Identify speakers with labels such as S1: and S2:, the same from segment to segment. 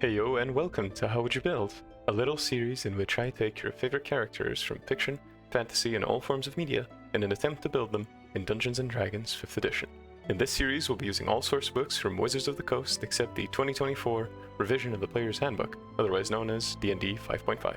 S1: Heyo and welcome to How Would You Build, a little series in which I take your favorite characters from fiction, fantasy, and all forms of media in an attempt to build them in Dungeons & Dragons 5th edition. In this series we'll be using all source books from Wizards of the Coast except the 2024 revision of the Player's Handbook, otherwise known as DnD 5.5.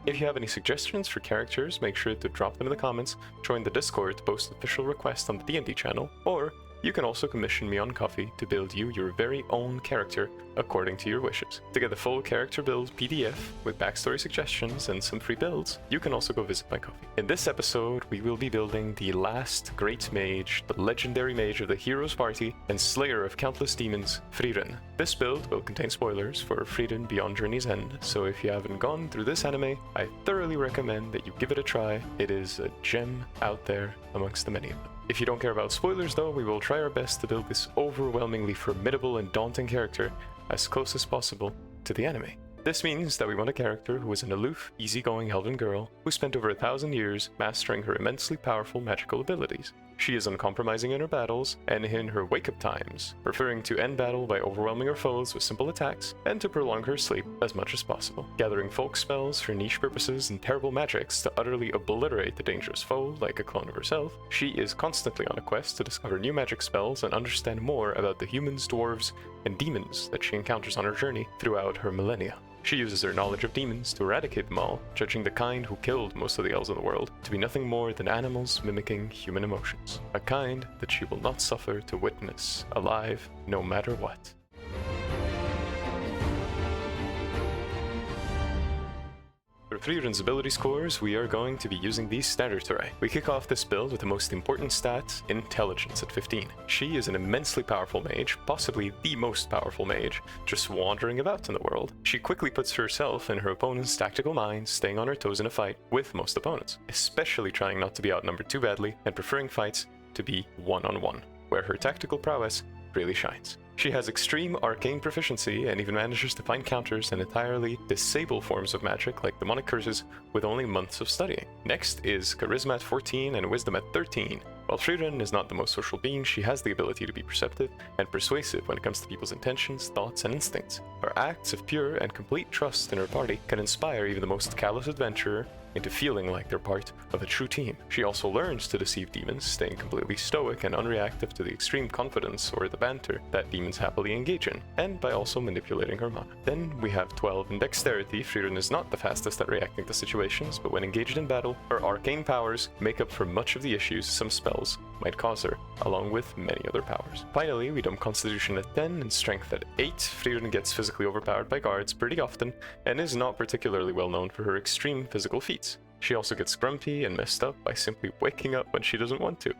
S1: If you have any suggestions for characters, make sure to drop them in the comments, join the Discord to post official requests on the DnD channel, or you can also commission me on Coffee to build you your very own character according to your wishes. To get the full character build PDF with backstory suggestions and some free builds, you can also go visit my Coffee. In this episode, we will be building the last great mage, the legendary mage of the hero's party, and slayer of countless demons, Frieren. This build will contain spoilers for Frieren Beyond Journey's End, so if you haven't gone through this anime, I thoroughly recommend that you give it a try. It is a gem out there amongst the many of them. If you don't care about spoilers though, we will try our best to build this overwhelmingly formidable and daunting character as close as possible to the anime. This means that we want a character who is an aloof, easygoing elven girl who spent over 1,000 years mastering her immensely powerful magical abilities. She is uncompromising in her battles and in her wake-up times, preferring to end battle by overwhelming her foes with simple attacks and to prolong her sleep as much as possible, gathering folk spells for niche purposes and terrible magics to utterly obliterate the dangerous foe like a clone of herself. She is constantly on a quest to discover new magic spells and understand more about the humans, dwarves, and demons that she encounters on her journey throughout her millennia. She uses her knowledge of demons to eradicate them all, judging the kind who killed most of the elves in the world to be nothing more than animals mimicking human emotions. A kind that she will not suffer to witness alive no matter what. For Frieren's ability scores, we are going to be using these standard array. We kick off this build with the most important stat, Intelligence at 15. She is an immensely powerful mage, possibly the most powerful mage, just wandering about in the world. She quickly puts herself in her opponent's tactical minds, staying on her toes in a fight with most opponents, especially trying not to be outnumbered too badly and preferring fights to be one-on-one, where her tactical prowess really shines. She has extreme arcane proficiency and even manages to find counters and entirely disable forms of magic like demonic curses with only months of studying. Next is Charisma at 14 and Wisdom at 13. While Frieren is not the most social being, she has the ability to be perceptive and persuasive when it comes to people's intentions, thoughts, and instincts. Her acts of pure and complete trust in her party can inspire even the most callous adventurer into feeling like they're part of a true team. She also learns to deceive demons, staying completely stoic and unreactive to the extreme confidence or the banter that demons happily engage in, and by also manipulating her mana. Then we have 12 in Dexterity. Frieren is not the fastest at reacting to situations, but when engaged in battle, her arcane powers make up for much of the issues some spells might cause her, along with many other powers. Finally, we dump Constitution at 10 and Strength at 8. Frieren gets physically overpowered by guards pretty often, and is not particularly well known for her extreme physical feats. She also gets grumpy and messed up by simply waking up when she doesn't want to.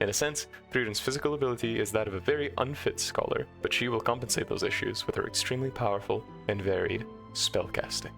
S1: In a sense, Frieren's physical ability is that of a very unfit scholar, but she will compensate those issues with her extremely powerful and varied spellcasting.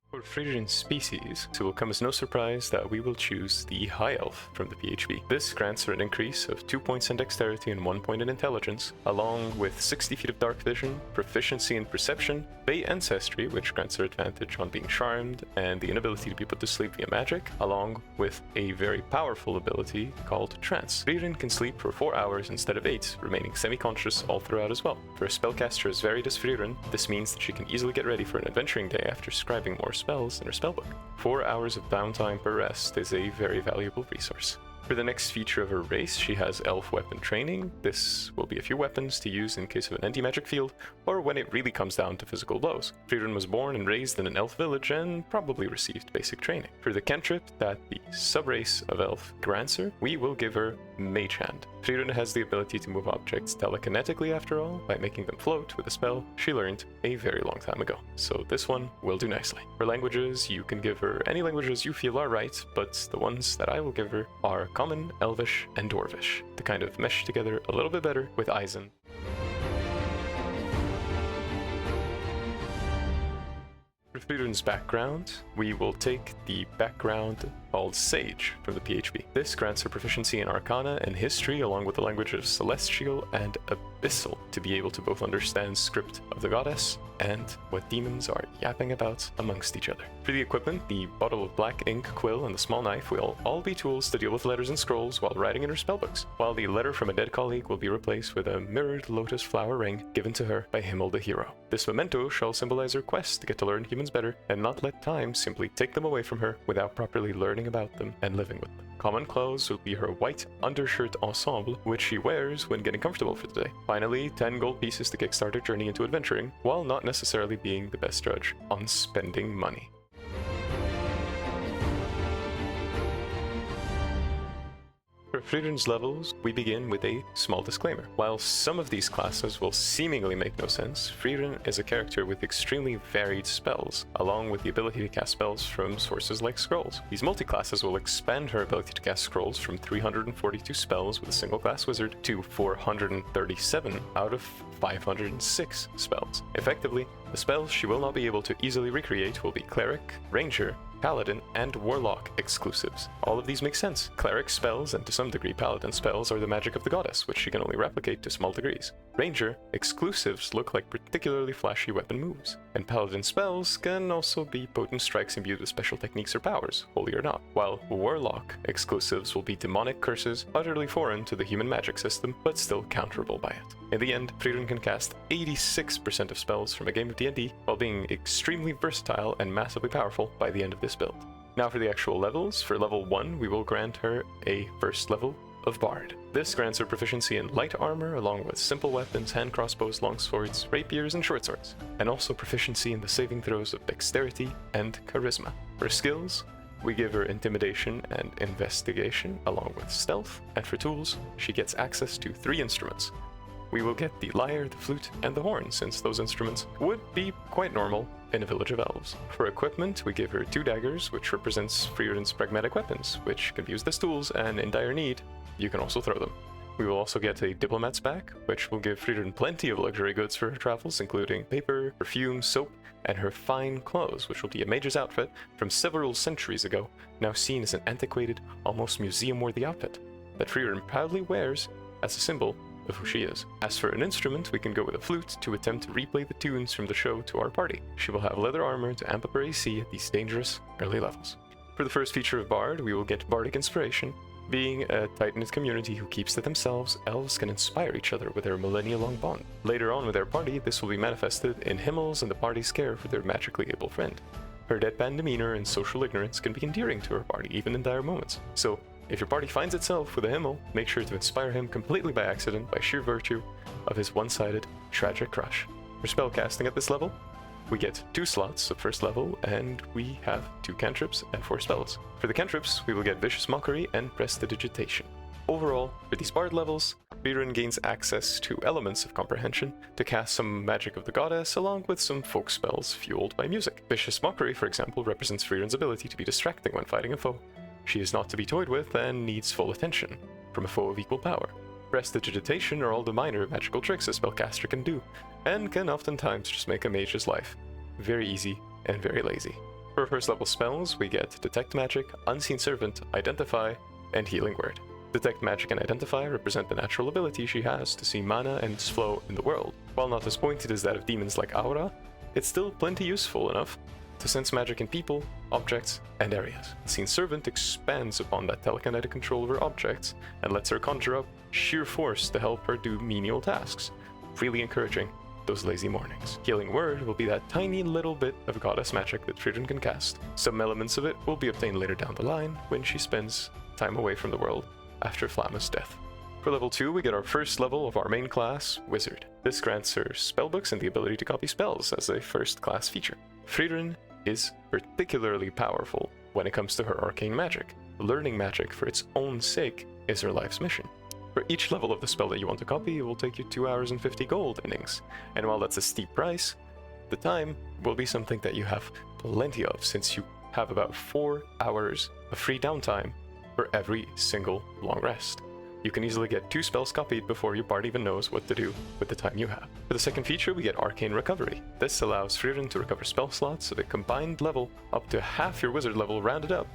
S1: For Frieren's species, it will come as no surprise that we will choose the High Elf from the PHB. This grants her an increase of 2 points in Dexterity and 1 point in Intelligence, along with 60 feet of Dark Vision, Proficiency in Perception, Bay Ancestry, which grants her advantage on being charmed, and the inability to be put to sleep via magic, along with a very powerful ability called Trance. Frieren can sleep for 4 hours instead of 8, remaining semi-conscious all throughout as well. For a spellcaster as varied as Frieren, this means that she can easily get ready for an adventuring day after scribing more spells in her spellbook. 4 hours of downtime per rest is a very valuable resource. For the next feature of her race, she has Elf Weapon Training. This will be a few weapons to use in case of an anti-magic field, or when it really comes down to physical blows. Frieren was born and raised in an elf village and probably received basic training. For the cantrip that the subrace of elf grants her, we will give her Mage Hand. Frieren has the ability to move objects telekinetically after all, by making them float with a spell she learned a very long time ago. So this one will do nicely. For languages, you can give her any languages you feel are right, but the ones that I will give her are Common, Elvish, and Dwarvish, to kind of mesh together a little bit better with Eisen. For Frieren's background, we will take the background called Sage from the PHP. This grants her proficiency in Arcana and History along with the language of Celestial and Abyssal to be able to both understand script of the goddess and what demons are yapping about amongst each other. For the equipment, the bottle of black ink, quill, and the small knife will all be tools to deal with letters and scrolls while writing in her spellbooks, while the letter from a dead colleague will be replaced with a mirrored lotus flower ring given to her by Himmel the hero. This memento shall symbolize her quest to get to learn humans better and not let time simply take them away from her without properly learning about them and living with them. Common clothes will be her white undershirt ensemble, which she wears when getting comfortable for the day. Finally, 10 gold pieces to kickstart her journey into adventuring, while not necessarily being the best judge on spending money. For Frieren's levels, we begin with a small disclaimer. While some of these classes will seemingly make no sense, Frieren is a character with extremely varied spells, along with the ability to cast spells from sources like scrolls. These multi-classes will expand her ability to cast scrolls from 342 spells with a single class wizard to 437 out of 506 spells. Effectively, the spells she will not be able to easily recreate will be Cleric, Ranger, Paladin, and Warlock exclusives. All of these make sense. Cleric spells, and to some degree Paladin spells, are the magic of the goddess, which she can only replicate to small degrees. Ranger exclusives look like particularly flashy weapon moves, and Paladin spells can also be potent strikes imbued with special techniques or powers, holy or not, while Warlock exclusives will be demonic curses utterly foreign to the human magic system, but still counterable by it. In the end, Frieren can cast 86% of spells from a game of D&D, while being extremely versatile and massively powerful by the end of this build. Now for the actual levels. For level 1, we will grant her a first level of Bard. This grants her proficiency in light armor, along with simple weapons, hand crossbows, longswords, rapiers, and short swords, and also proficiency in the saving throws of dexterity and charisma. For skills, we give her intimidation and investigation, along with stealth, and for tools, she gets access to 3 instruments. We will get the lyre, the flute, and the horn, since those instruments would be quite normal in a village of elves. For equipment, we give her 2 daggers, which represents Frieren's pragmatic weapons, which can be used as tools, and in dire need, you can also throw them. We will also get a diplomat's pack, which will give Frieren plenty of luxury goods for her travels, including paper, perfume, soap, and her fine clothes, which will be a mage's outfit from several centuries ago, now seen as an antiquated, almost museum-worthy outfit that Frieren proudly wears as a symbol of who she is. As for an instrument, we can go with a flute to attempt to replay the tunes from the show to our party. She will have leather armor to amp up her AC at these dangerous early levels. For the first feature of Bard, we will get Bardic Inspiration. Being a tight-knit community who keeps to themselves, elves can inspire each other with their millennia-long bond. Later on with their party, this will be manifested in Himmel's and the party's care for their magically able friend. Her deadpan demeanor and social ignorance can be endearing to her party, even in dire moments. So, if your party finds itself with a Himmel, make sure to inspire him completely by accident by sheer virtue of his one-sided, tragic crush. For spellcasting at this level, we get 2 slots of first level, and we have 2 cantrips and 4 spells. For the cantrips, we will get Vicious Mockery and Prestidigitation. Overall, for these Bard levels, Frieren gains access to elements of comprehension to cast some magic of the goddess, along with some folk spells fueled by music. Vicious Mockery, for example, represents Frieren's ability to be distracting when fighting a foe. She is not to be toyed with and needs full attention from a foe of equal power. Prestidigitation are all the minor magical tricks a spellcaster can do, and can oftentimes just make a mage's life very easy and very lazy. For first level spells, we get Detect Magic, Unseen Servant, Identify, and Healing Word. Detect Magic and Identify represent the natural ability she has to see mana and its flow in the world. While not as pointed as that of demons like Aura, it's still plenty useful enough to sense magic in people, objects, and areas. Unseen Servant expands upon that telekinetic control over objects and lets her conjure up sheer force to help her do menial tasks, really encouraging those lazy mornings. Healing Word will be that tiny little bit of goddess magic that Frieren can cast. Some elements of it will be obtained later down the line when she spends time away from the world after Flamma's death. For level 2, we get our first level of our main class, Wizard. This grants her spellbooks and the ability to copy spells as a first class feature. Frieren is particularly powerful when it comes to her arcane magic. Learning magic for its own sake is her life's mission. For each level of the spell that you want to copy, it will take you 2 hours and 50 gold innings. And while that's a steep price, the time will be something that you have plenty of, since you have about 4 hours of free downtime for every single long rest. You can easily get 2 spells copied before your party even knows what to do with the time you have. For the second feature, we get Arcane Recovery. This allows Frieren to recover spell slots at a combined level up to half your wizard level rounded up,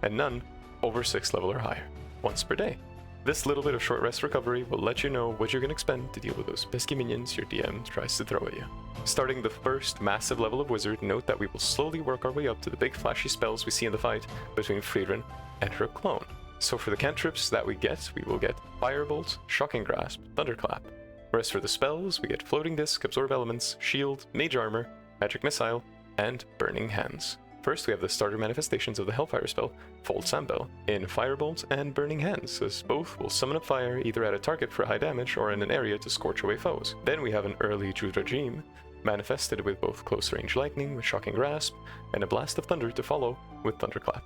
S1: and none over 6th level or higher, once per day. This little bit of short rest recovery will let you know what you're going to expend to deal with those pesky minions your DM tries to throw at you. Starting the first massive level of Wizard, note that we will slowly work our way up to the big flashy spells we see in the fight between Frieren and her clone. So for the cantrips that we will get Firebolt, Shocking Grasp, Thunderclap. Whereas for the spells, we get Floating Disc, Absorb Elements, Shield, Mage Armor, Magic Missile, and Burning Hands. First, we have the starter manifestations of the Hellfire spell, Fold Sambel, in Firebolt and Burning Hands, as both will summon up fire either at a target for high damage or in an area to scorch away foes. Then we have an early Judrajim, manifested with both close range lightning with Shocking Grasp, and a blast of thunder to follow with Thunderclap.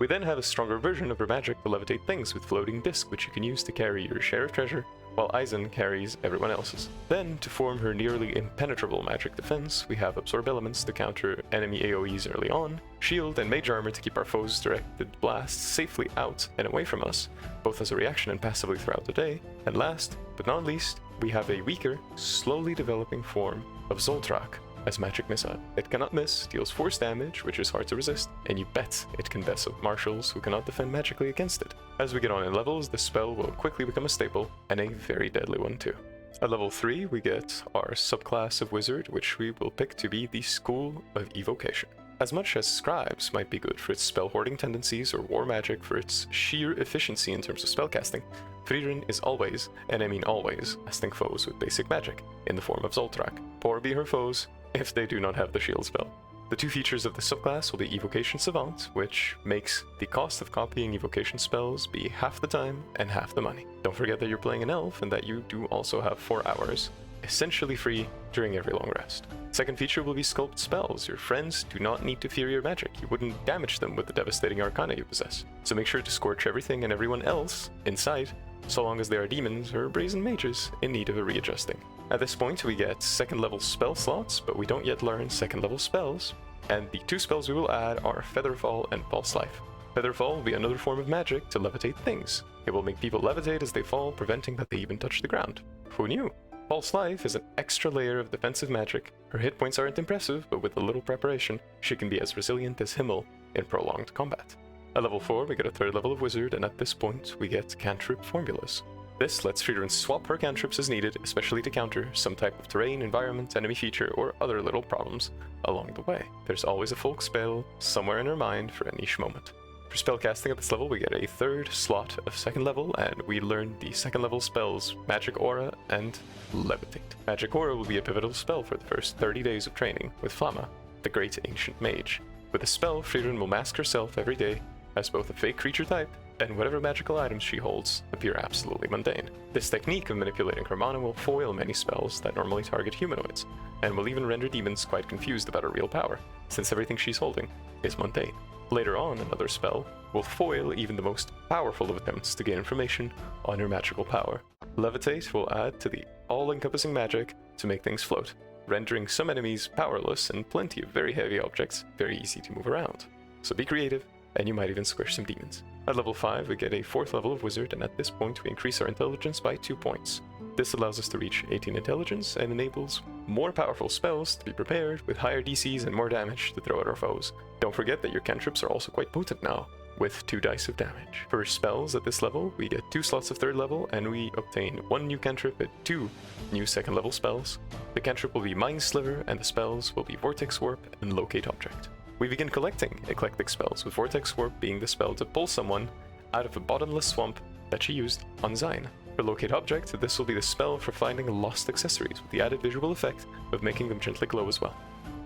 S1: We then have a stronger version of her magic to levitate things with Floating Disc, which you can use to carry your share of treasure, while Eisen carries everyone else's. Then, to form her nearly impenetrable magic defense, we have Absorb Elements to counter enemy AoEs early on, Shield and Mage Armor to keep our foes' directed blasts safely out and away from us, both as a reaction and passively throughout the day, and last, but not least, we have a weaker, slowly developing form of Zoltraak as Magic Missile. It cannot miss, deals force damage, which is hard to resist, and you bet it can mess up marshals who cannot defend magically against it. As we get on in levels, the spell will quickly become a staple, and a very deadly one too. At level 3, we get our subclass of Wizard, which we will pick to be the School of Evocation. As much as Scribes might be good for its spell hoarding tendencies or War Magic for its sheer efficiency in terms of spellcasting, Frieren is always, and I mean always, casting foes with basic magic, in the form of Zoltraak. Poor be her foes, if they do not have the shield spell. The two features of the subclass will be Evocation Savant, which makes the cost of copying evocation spells be half the time and half the money. Don't forget that you're playing an elf and that you do also have 4 hours, essentially free during every long rest. Second feature will be Sculpt Spells. Your friends do not need to fear your magic. You wouldn't damage them with the devastating arcana you possess. So make sure to scorch everything and everyone else in sight, so long as they are demons or brazen mages in need of a readjusting. At this point, we get second level spell slots, but we don't yet learn second level spells, and the 2 spells we will add are Featherfall and False Life. Featherfall will be another form of magic to levitate things. It will make people levitate as they fall, preventing that they even touch the ground. Who knew? False Life is an extra layer of defensive magic. Her hit points aren't impressive, but with a little preparation, she can be as resilient as Himmel in prolonged combat. At level 4, we get a 3rd level of Wizard, and at this point, we get Cantrip Formulas. This lets Frieren swap her cantrips as needed, especially to counter some type of terrain, environment, enemy feature, or other little problems along the way. There's always a folk spell somewhere in her mind for a niche moment. For spellcasting at this level, we get a 3rd slot of 2nd level, and we learn the 2nd level spells Magic Aura and Levitate. Magic Aura will be a pivotal spell for the first 30 days of training with Flamma, the Great Ancient Mage. With the spell, Frieren will mask herself every day as both a fake creature type, and whatever magical items she holds appear absolutely mundane. This technique of manipulating her mana will foil many spells that normally target humanoids, and will even render demons quite confused about her real power, since everything she's holding is mundane. Later on, another spell will foil even the most powerful of attempts to gain information on her magical power. Levitate will add to the all-encompassing magic to make things float, rendering some enemies powerless and plenty of very heavy objects very easy to move around. So be creative, and you might even squish some demons. At level 5, we get a 4th level of Wizard, and at this point we increase our intelligence by 2 points. This allows us to reach 18 intelligence and enables more powerful spells to be prepared with higher DCs and more damage to throw at our foes. Don't forget that your cantrips are also quite potent now, with 2 dice of damage. For spells at this level, we get 2 slots of 3rd level, and we obtain 1 new cantrip and 2 new 2nd level spells. The cantrip will be Mind Sliver, and the spells will be Vortex Warp and Locate Object. We begin collecting eclectic spells, with Vortex Warp being the spell to pull someone out of a bottomless swamp that she used on Zyne. For Locate Object, this will be the spell for finding lost accessories, with the added visual effect of making them gently glow as well.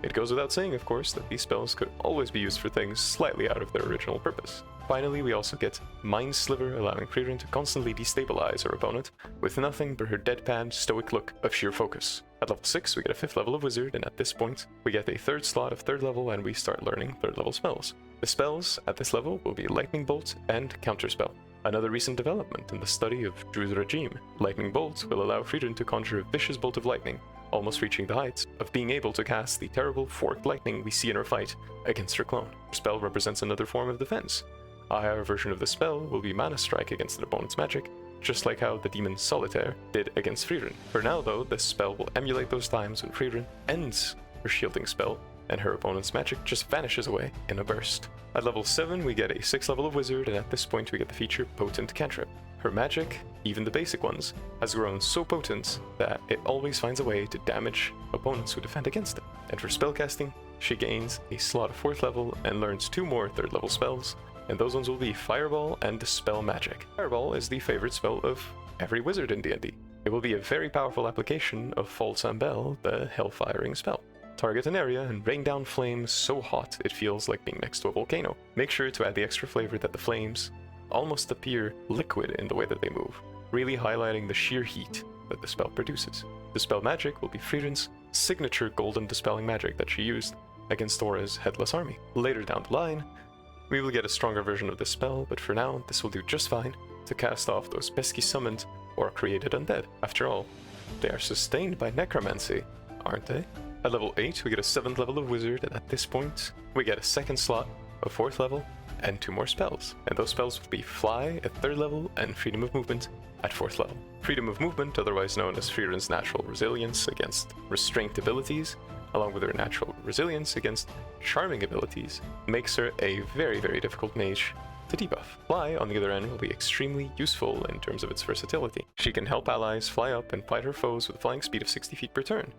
S1: It goes without saying, of course, that these spells could always be used for things slightly out of their original purpose. Finally, we also get Mind Sliver, allowing Frieren to constantly destabilize her opponent with nothing but her deadpan, stoic look of sheer focus. At level 6, we get a 5th level of Wizard, and at this point, we get a 3rd slot of 3rd level, and we start learning 3rd level spells. The spells at this level will be Lightning Bolt and Counterspell. Another recent development in the study of Judrajim, Lightning Bolt will allow Frieren to conjure a vicious bolt of lightning, almost reaching the heights of being able to cast the terrible forked lightning we see in her fight against her clone. Her spell represents another form of defense. A higher version of the spell will be Mana Strike against an opponent's magic, just like how the demon Solitaire did against Frieren. For now though, this spell will emulate those times when Frieren ends her shielding spell and her opponent's magic just vanishes away in a burst. At level 7 we get a 6th level of wizard, and at this point we get the feature Potent Cantrip. Her magic, even the basic ones, has grown so potent that it always finds a way to damage opponents who defend against it. And for spellcasting, she gains a slot of 4th level and learns 2 more 3rd level spells, and those ones will be Fireball and Dispel Magic. Fireball is the favorite spell of every wizard in D&D. It will be a very powerful application of Folsambel, the hellfiring spell. Target an area and rain down flames so hot it feels like being next to a volcano. Make sure to add the extra flavor that the flames almost appear liquid in the way that they move, really highlighting the sheer heat that the spell produces. Dispel Magic will be Frieren's signature golden dispelling magic that she used against Thora's headless army. Later down the line, we will get a stronger version of this spell, but for now, this will do just fine to cast off those pesky summoned or created undead. After all, they are sustained by necromancy, aren't they? At level 8, we get a 7th level of wizard, and at this point, we get a 2nd slot of 4th level and 2 more spells. And those spells will be Fly at 3rd level and Freedom of Movement at 4th level. Freedom of Movement, otherwise known as Frieren's natural resilience against restraint abilities, along with her natural resilience against charming abilities, makes her a very, very difficult mage to debuff. Fly, on the other end, will be extremely useful in terms of its versatility. She can help allies fly up and fight her foes with a flying speed of 60 feet per turn,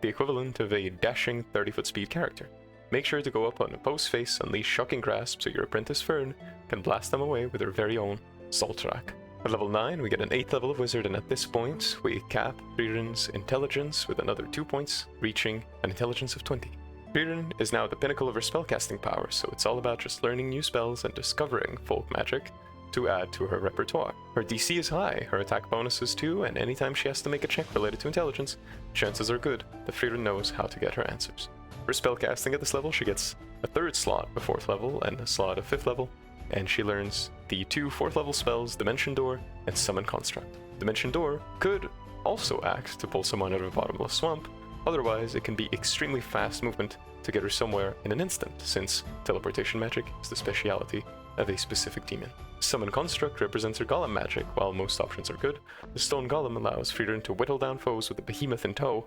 S1: the equivalent of a dashing 30-foot speed character. Make sure to go up on opposed face, unleash Shocking Grasp so your apprentice Fern can blast them away with her very own Zoltraak. At level 9, we get an 8th level of wizard, and at this point, we cap Frieren's intelligence with another 2 points, reaching an intelligence of 20. Frieren is now at the pinnacle of her spellcasting power, so it's all about just learning new spells and discovering folk magic to add to her repertoire. Her DC is high, her attack bonuses too, and anytime she has to make a check related to intelligence, chances are good that Frieren knows how to get her answers. For spellcasting at this level, she gets a 3rd slot of 4th level and a slot of 5th level, and she learns the 2 4th level spells, Dimension Door and Summon Construct. Dimension Door could also act to pull someone out of a bottomless swamp, otherwise it can be extremely fast movement to get her somewhere in an instant, since teleportation magic is the speciality of a specific demon. Summon Construct represents her golem magic. While most options are good, the stone golem allows Frieren to whittle down foes with a behemoth in tow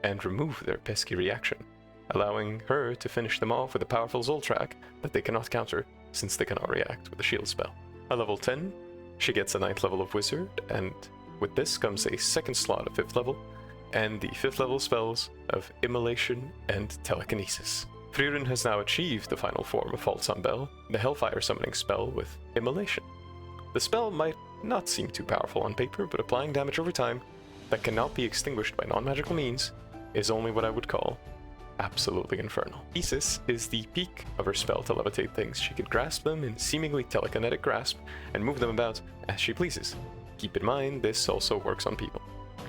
S1: and remove their pesky reaction, allowing her to finish them off with a powerful Zoltraak that they cannot counter since they cannot react with a shield spell. At level 10, she gets a 9th level of wizard, and with this comes a 2nd slot of 5th level and the 5th level spells of Immolation and Telekinesis. Frieren has now achieved the final form of Folsambel, the Hellfire summoning spell with Immolation. The spell might not seem too powerful on paper, but applying damage over time that cannot be extinguished by non-magical means is only what I would call absolutely infernal. Thesis is the peak of her spell to levitate things. She could grasp them in seemingly telekinetic grasp and move them about as she pleases. Keep in mind, this also works on people.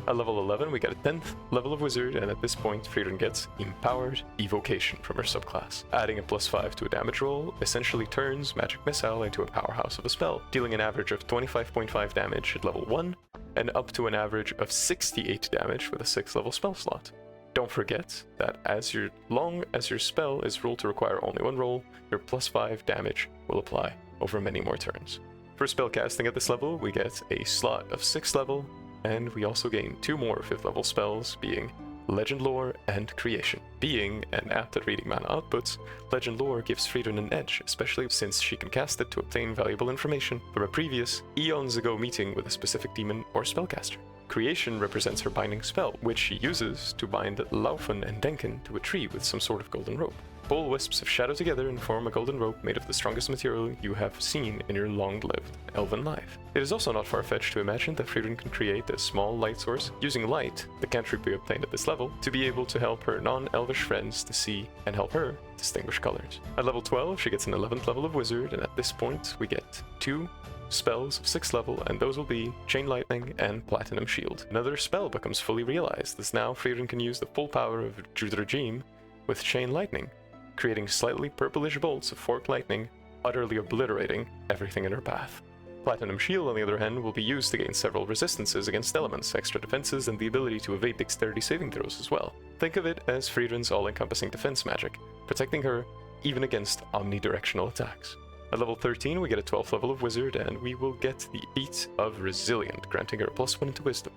S1: At level 11, we get a 10th level of wizard, and at this point, Frieren gets Empowered Evocation from her subclass. Adding a +5 to a damage roll essentially turns Magic Missile into a powerhouse of a spell, dealing an average of 25.5 damage at level 1, and up to an average of 68 damage with a 6th level spell slot. Don't forget that as long as your spell is ruled to require only 1 roll, your +5 damage will apply over many more turns. For spellcasting at this level, we get a slot of 6th level, and we also gain 2 more 5th level spells, being Legend Lore and Creation. Being an apt at reading mana outputs, Legend Lore gives Frieren an edge, especially since she can cast it to obtain valuable information from a previous eons ago meeting with a specific demon or spellcaster. Creation represents her binding spell, which she uses to bind Laufen and Denken to a tree with some sort of golden rope. Pull wisps of shadow together and form a golden rope made of the strongest material you have seen in your long-lived elven life. It is also not far-fetched to imagine that Frieren can create a small light source using light, the cantrip we obtained at this level, to be able to help her non-elvish friends to see and help her distinguish colors. At level 12, she gets an 11th level of wizard, and at this point we get 2 spells of 6th level, and those will be Chain Lightning and Platinum Shield. Another spell becomes fully realized, as now Frieren can use the full power of Druidregime with Chain Lightning, creating slightly purplish bolts of forked lightning, utterly obliterating everything in her path. Platinum Shield, on the other hand, will be used to gain several resistances against elements, extra defenses, and the ability to evade dexterity saving throws as well. Think of it as Frieren's all-encompassing defense magic, protecting her even against omnidirectional attacks. At level 13, we get a 12th level of wizard, and we will get the feat of Resilient, granting her a +1 into wisdom.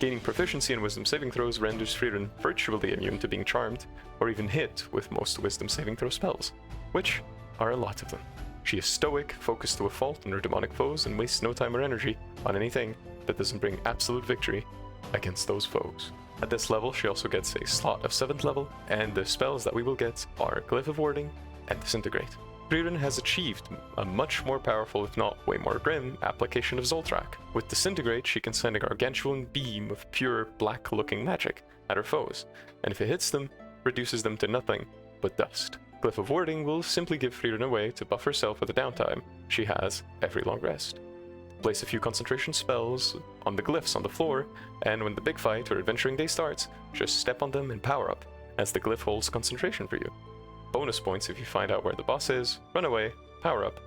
S1: Gaining proficiency in wisdom saving throws renders Frieren virtually immune to being charmed, or even hit with most wisdom saving throw spells, which are a lot of them. She is stoic, focused to a fault on her demonic foes, and wastes no time or energy on anything that doesn't bring absolute victory against those foes. At this level, she also gets a slot of 7th level, and the spells that we will get are Glyph of Warding and Disintegrate. Frieren has achieved a much more powerful, if not way more grim, application of Zoltraak. With Disintegrate, she can send a gargantuan beam of pure black-looking magic at her foes, and if it hits them, reduces them to nothing but dust. Glyph of Warding will simply give Frieren a way to buff herself with the downtime she has every long rest. Place a few concentration spells on the glyphs on the floor, and when the big fight or adventuring day starts, just step on them and power up, as the glyph holds concentration for you. Bonus points if you find out where the boss is, run away, power up,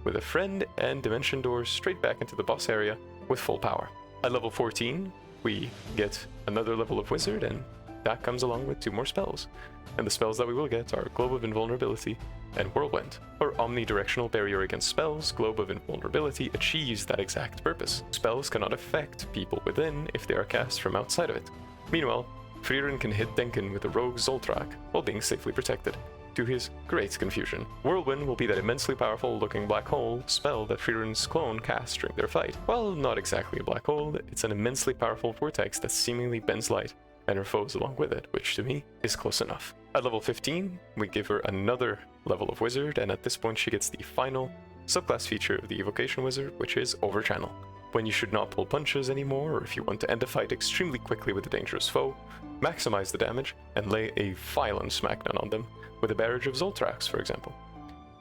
S1: with a friend and dimension doors straight back into the boss area with full power. At level 14, we get another level of wizard, and that comes along with 2 more spells. And the spells that we will get are Globe of Invulnerability and Whirlwind. Our omnidirectional barrier against spells, Globe of Invulnerability, achieves that exact purpose. Spells cannot affect people within if they are cast from outside of it. Meanwhile, Frieren can hit Denkin with a rogue Zoltraak while being safely protected, to his great confusion. Whirlwind will be that immensely powerful looking black hole spell that Frieren's clone cast during their fight. While not exactly a black hole, it's an immensely powerful vortex that seemingly bends light and her foes along with it, which to me is close enough. At level 15, we give her another level of wizard, and at this point she gets the final subclass feature of the evocation wizard, which is overchannel. When you should not pull punches anymore, or if you want to end a fight extremely quickly with a dangerous foe, maximize the damage and lay a violent smackdown on them with a barrage of Zoltraaks, for example.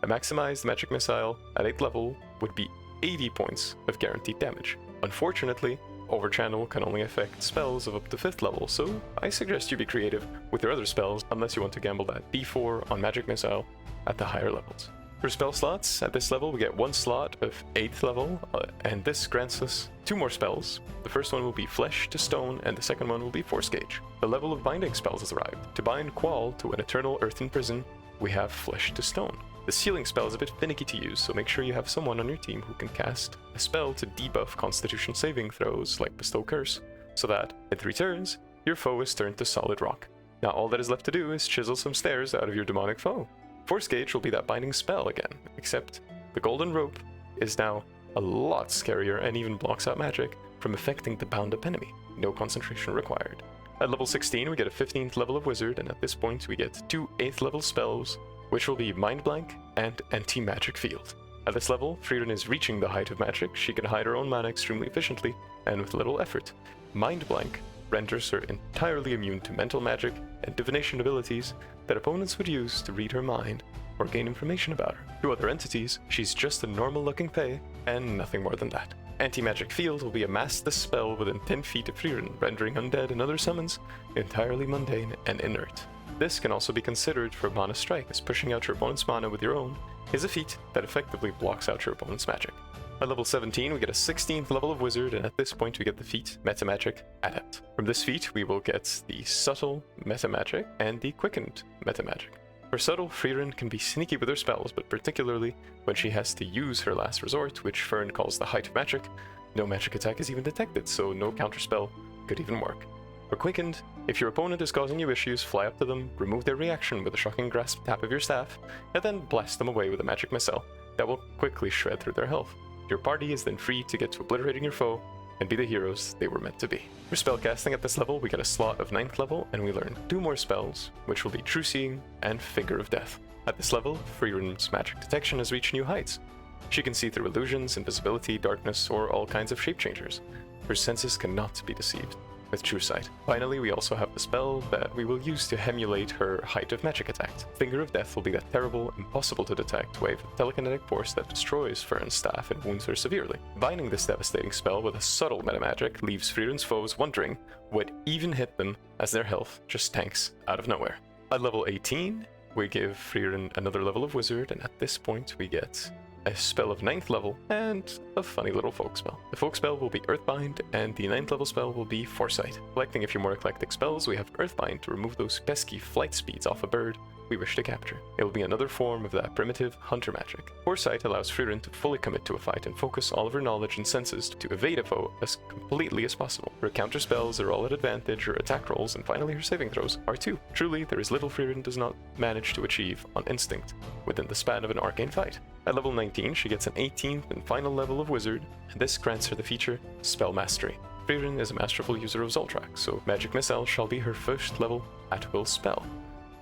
S1: A maximized magic missile at 8th level would be 80 points of guaranteed damage. Unfortunately, Overchannel can only affect spells of up to 5th level, so I suggest you be creative with your other spells unless you want to gamble that D4 on Magic Missile at the higher levels. For spell slots, at this level we get 1 slot of 8th level, and this grants us 2 more spells. The first one will be Flesh to Stone, and the second one will be Force Gauge. The level of binding spells has arrived. To bind Qual to an eternal earthen prison, we have Flesh to Stone. The sealing spell is a bit finicky to use, so make sure you have someone on your team who can cast a spell to debuff constitution saving throws like Bestow Curse, so that, in 3 turns, your foe is turned to solid rock. Now all that is left to do is chisel some stairs out of your demonic foe. Force Gauge will be that binding spell again, except the golden rope is now a lot scarier and even blocks out magic from affecting the bound up enemy. No concentration required. At level 16 we get a 15th level of wizard, and at this point we get 2 8th level spells, which will be Mind Blank and Anti-Magic Field. At this level, Frieren is reaching the height of magic. She can hide her own mana extremely efficiently and with little effort. Mind Blank renders her entirely immune to mental magic and divination abilities that opponents would use to read her mind or gain information about her. To other entities, she's just a normal-looking fae and nothing more than that. Anti-Magic Field will be a massless spell within 10 feet of Frieren, rendering undead and other summons entirely mundane and inert. This can also be considered for Mana Strike, as pushing out your opponent's mana with your own is a feat that effectively blocks out your opponent's magic. At level 17 we get a 16th level of wizard, and at this point we get the feat Metamagic Adept. From this feat we will get the Subtle Metamagic and the Quickened Metamagic. For Subtle, Frieren can be sneaky with her spells, but particularly when she has to use her last resort, which Fern calls the Height of Magic, no magic attack is even detected, so no counterspell could even work. For Quickened, if your opponent is causing you issues, fly up to them, remove their reaction with a shocking grasp tap of your staff, and then blast them away with a magic missile that will quickly shred through their health. Your party is then free to get to obliterating your foe and be the heroes they were meant to be. For spellcasting at this level, we get a slot of 9th level, and we learn 2 more spells, which will be True Seeing and Finger of Death. At this level, Frieren's magic detection has reached new heights. She can see through illusions, invisibility, darkness, or all kinds of shape changers. Her senses cannot be deceived with True Sight. Finally, we also have the spell that we will use to emulate her Height of Magic attack. Finger of Death will be that terrible, impossible to detect wave of telekinetic force that destroys Fern's staff and wounds her severely. Binding this devastating spell with a subtle metamagic leaves Frieren's foes wondering what even hit them, as their health just tanks out of nowhere. At level 18, we give Frieren another level of wizard, and at this point we get a spell of 9th level, and a funny little folk spell. The folk spell will be Earthbind, and the 9th level spell will be Foresight. Collecting a few more eclectic spells, we have Earthbind to remove those pesky flight speeds off a bird we wish to capture. It will be another form of that primitive hunter magic. Foresight allows Frieren to fully commit to a fight and focus all of her knowledge and senses to evade a foe as completely as possible. Her counter spells are all at advantage, her attack rolls, and finally her saving throws are too. Truly, there is little Frieren does not manage to achieve on instinct within the span of an arcane fight. At level 19, she gets an 18th and final level of Wizard, and this grants her the feature Spell Mastery. Frieren is a masterful user of Zoltraak, so Magic Missile shall be her first level at-will spell.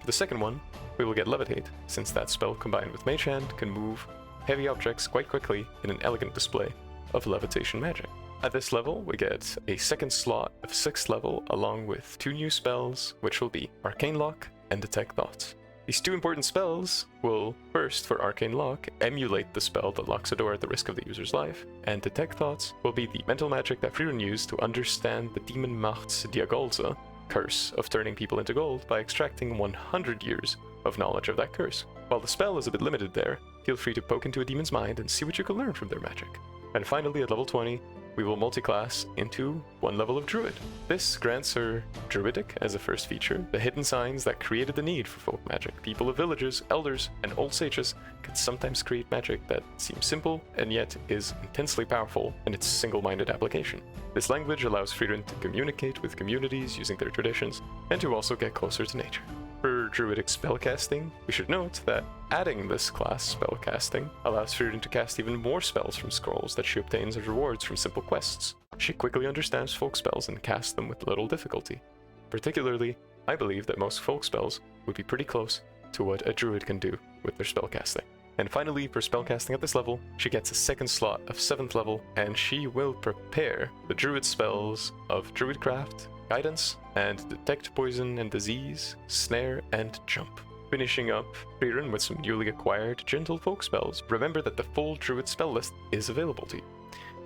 S1: For the second one, we will get Levitate, since that spell combined with Mage Hand can move heavy objects quite quickly in an elegant display of levitation magic. At this level, we get a second slot of 6th level along with 2 new spells, which will be Arcane Lock and Detect Thoughts. These 2 important spells will, first for Arcane Lock, emulate the spell that locks a door at the risk of the user's life, and Detect Thoughts will be the mental magic that Frieren used to understand the Demon Macht's Diagolza curse of turning people into gold by extracting 100 years of knowledge of that curse. While the spell is a bit limited there, feel free to poke into a demon's mind and see what you can learn from their magic. And finally, at level 20, we will multiclass into 1 level of Druid. This grants her Druidic as a first feature, the hidden signs that created the need for folk magic. People of villages, elders, and old sages can sometimes create magic that seems simple and yet is intensely powerful in its single-minded application. This language allows Frieren to communicate with communities using their traditions and to also get closer to nature. For Druidic spellcasting, we should note that adding this class spellcasting allows Frieren to cast even more spells from scrolls that she obtains as rewards from simple quests. She quickly understands folk spells and casts them with little difficulty. Particularly, I believe that most folk spells would be pretty close to what a druid can do with their spellcasting. And finally, for spellcasting at this level, she gets a second slot of 7th level, and she will prepare the druid spells of Druidcraft, Guidance, and Detect Poison and Disease, Snare, and Jump. Finishing up Frieren with some newly acquired gentle folk spells, remember that the full druid spell list is available to you.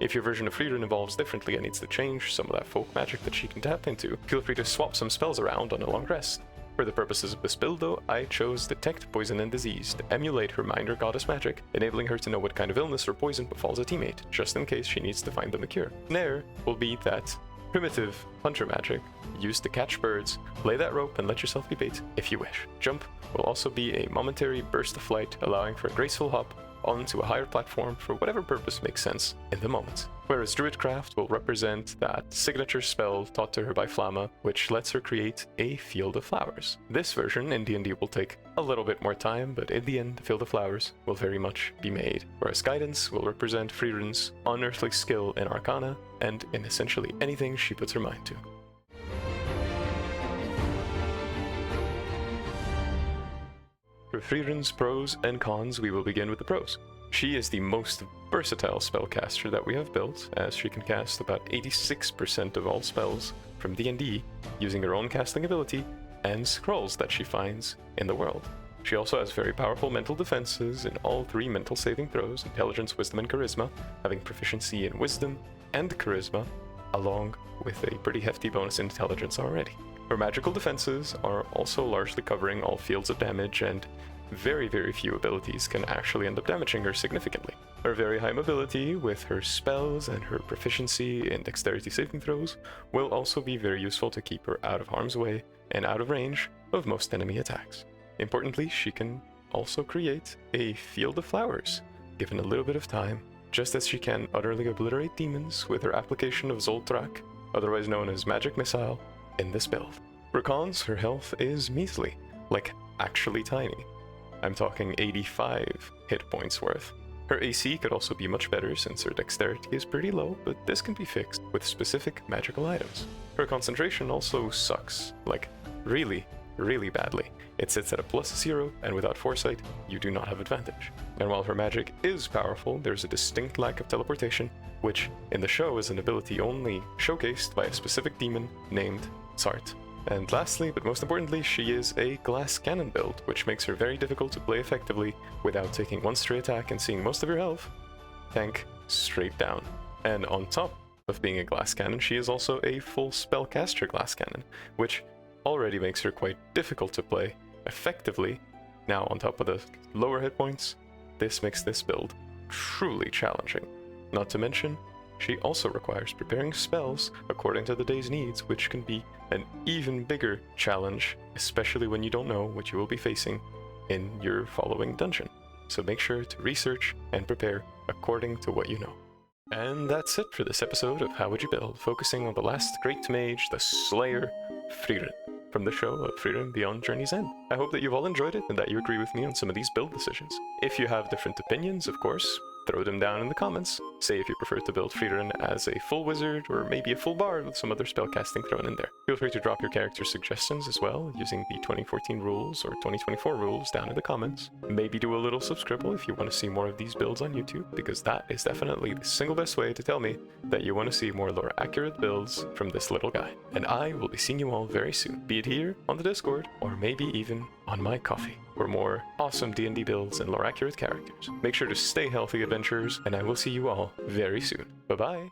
S1: If your version of Frieren evolves differently and needs to change some of that folk magic that she can tap into, feel free to swap some spells around on a long rest. For the purposes of this build though, I chose Detect Poison and Disease to emulate her Minder Goddess magic, enabling her to know what kind of illness or poison befalls a teammate, just in case she needs to find them a cure. Snare will be that primitive hunter magic used to catch birds, lay that rope and let yourself be bait if you wish. Jump will also be a momentary burst of flight, allowing for a graceful hop onto a higher platform for whatever purpose makes sense in the moment. Whereas Druidcraft will represent that signature spell taught to her by Flamma, which lets her create a Field of Flowers. This version in D&D will take a little bit more time, but in the end, the Field of Flowers will very much be made. Whereas Guidance will represent Frieren's unearthly skill in Arcana, and in essentially anything she puts her mind to. For Frieren's pros and cons, we will begin with the pros. She is the most versatile spellcaster that we have built, as she can cast about 86% of all spells from D&D using her own casting ability and scrolls that she finds in the world. She also has very powerful mental defenses in all 3 mental saving throws, Intelligence, Wisdom, and Charisma, having proficiency in Wisdom and Charisma, along with a pretty hefty bonus in Intelligence already. Her magical defenses are also largely covering all fields of damage, and very few abilities can actually end up damaging her significantly. Her very high mobility with her spells and her proficiency in dexterity saving throws will also be very useful to keep her out of harm's way and out of range of most enemy attacks. Importantly, she can also create a Field of Flowers, given a little bit of time, just as she can utterly obliterate demons with her application of Zoltraak, otherwise known as Magic Missile, in this build. For cons, her health is measly, like actually tiny. I'm talking 85 hit points worth. Her AC could also be much better since her dexterity is pretty low, but this can be fixed with specific magical items. Her concentration also sucks, like really badly. It sits at a +0, and without Foresight, you do not have advantage. And while her magic is powerful, there's a distinct lack of teleportation, which in the show is an ability only showcased by a specific demon named Sart. And lastly, but most importantly, she is a glass cannon build, which makes her very difficult to play effectively without taking one stray attack and seeing most of your health tank straight down. And on top of being a glass cannon, she is also a full spellcaster glass cannon, which already makes her quite difficult to play effectively. Now on top of the lower hit points, this makes this build truly challenging. Not to mention, she also requires preparing spells according to the day's needs, which can be an even bigger challenge, especially when you don't know what you will be facing in your following dungeon. So make sure to research and prepare according to what you know. And that's it for this episode of How Would You Build, focusing on the last great mage, the Slayer, Frieren, from the show of Frieren Beyond Journey's End. I hope that you've all enjoyed it and that you agree with me on some of these build decisions. If you have different opinions, of course, throw them down in the comments. Say if you prefer to build Frieren as a full wizard or maybe a full bard with some other spellcasting thrown in there. Feel free to drop your character suggestions as well using the 2014 rules or 2024 rules down in the comments. Maybe do a little subscribble if you want to see more of these builds on YouTube, because that is definitely the single best way to tell me that you want to see more lore accurate builds from this little guy. And I will be seeing you all very soon, be it here on the Discord or maybe even on my coffee for more awesome D&D builds and lore accurate characters. Make sure to stay healthy, adventurers, and I will see you all very soon. Bye bye!